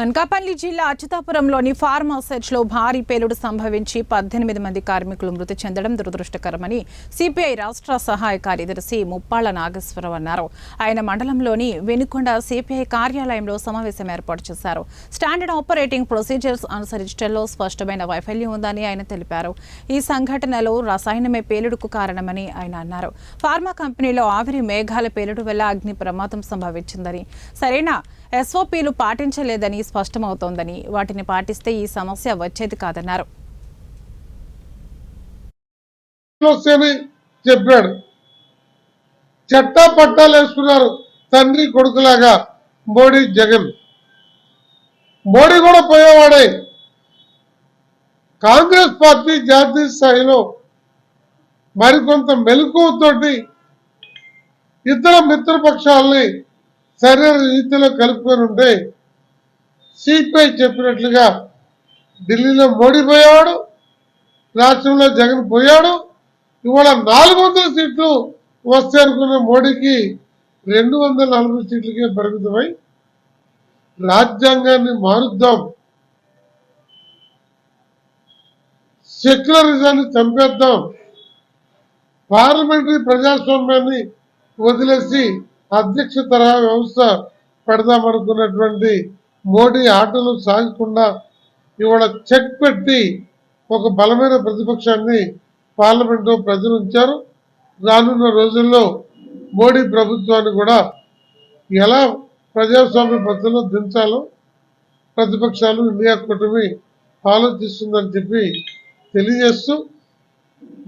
అనకాపల్లి జిల్లా అచ్యుతాపురంలోని ఫార్మ్ అసెట్స్లో భారీ పేలుడు సంభవించి 18 మంది కార్మికులు మృతి చెందడం దురదృష్టకరమని సిపిఐ రాష్ట్ర సహాయ కార్యదర్శి ముప్పాళ్ల నాగేశ్వరరావు అన్నారు. ఆయన మండలంలోని వెనుకొండ సిపిఐ కార్యాలయంలో సమావేశం ఏర్పాటు చేశారు. స్టాండర్డ్ ఆపరేటింగ్ ప్రొసీజర్స్ అనుసరించడంలో స్పష్టమైన వైఫల్యం ఉందని ఆయన తెలిపారు. ఈ సంఘటనలో రసాయనమే పేలుడుకు కారణమని ఆయన అన్నారు. ఫార్మా కంపెనీలో ఆవిరి మేఘాల పేలుడు వల్ల అగ్ని ప్రమాదం సంభవించిందని, సరైన ఎస్ఓపీలు పాటించలేదని స్పష్టమవుతోందని, వాటిని పాటిస్తే ఈ సమస్య వచ్చేది కాదన్నారు. చెప్పాడు చట్టా పట్టాలు వేసుకున్నారు తండ్రి కొడుకులాగా మోడీ జగన్. మోడీ కూడా పోయేవాడే. కాంగ్రెస్ పార్టీ జాతీయ స్థాయిలో మరికొంత మెలకువతోటి ఇతర మిత్రపక్షాలని సరైన రీతిలో కలుపుకొని ఉంటే సిపిఐ చెప్పినట్లుగా ఢిల్లీలో మోడీ పోయేవాడు, రాష్ట్రంలో జగన్ పోయాడు. ఇవాళ 400 సీట్లు వస్తే అనుకున్న మోడీకి 240 సీట్లకే పరిమితమై రాజ్యాంగాన్ని మారుద్దాం, సెక్యులరిజాన్ని చంపేద్దాం, పార్లమెంటరీ ప్రజాస్వామ్యాన్ని వదిలేసి అధ్యక్ష తరహా వ్యవస్థ పెడదామనుకున్నటువంటి మోడీ ఆటలు సాగకుండా ఇవాళ చెక్ పెట్టి ఒక బలమైన ప్రతిపక్షాన్ని పార్లమెంట్లో ప్రజలు ఉంచారు. రానున్న రోజుల్లో మోడీ ప్రభుత్వాన్ని కూడా ఎలా ప్రజాస్వామ్య పద్ధతిలో దించాలో ప్రతిపక్షాలు ఇండియా కూటమి ఆలోచిస్తుందని చెప్పి తెలియజేస్తూ,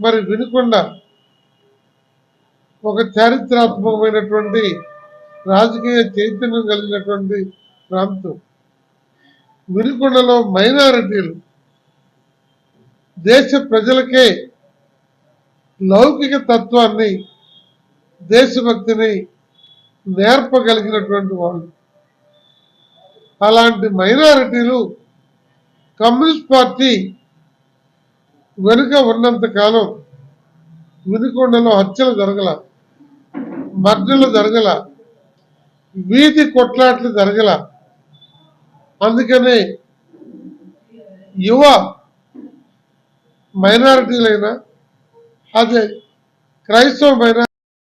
మరి వినుకొండ ఒక చారిత్రాత్మకమైనటువంటి రాజకీయ చైతన్యం కలిగినటువంటి ప్రాంతం. వినుకొండలో మైనారిటీలు దేశ ప్రజలకే లౌకిక తత్వాన్ని, దేశభక్తిని నేర్పగలిగినటువంటి వాళ్ళు. అలాంటి మైనారిటీలు కమ్యూనిస్ట్ పార్టీ వెనుక ఉన్నంత కాలం వినుకొండలో హత్యలు జరగల, మర్డర్లు జరగల, వీధి కొట్లాట్లు జరగల. అందుకనే యువ మైనారిటీలైనా, అదే క్రైస్తవ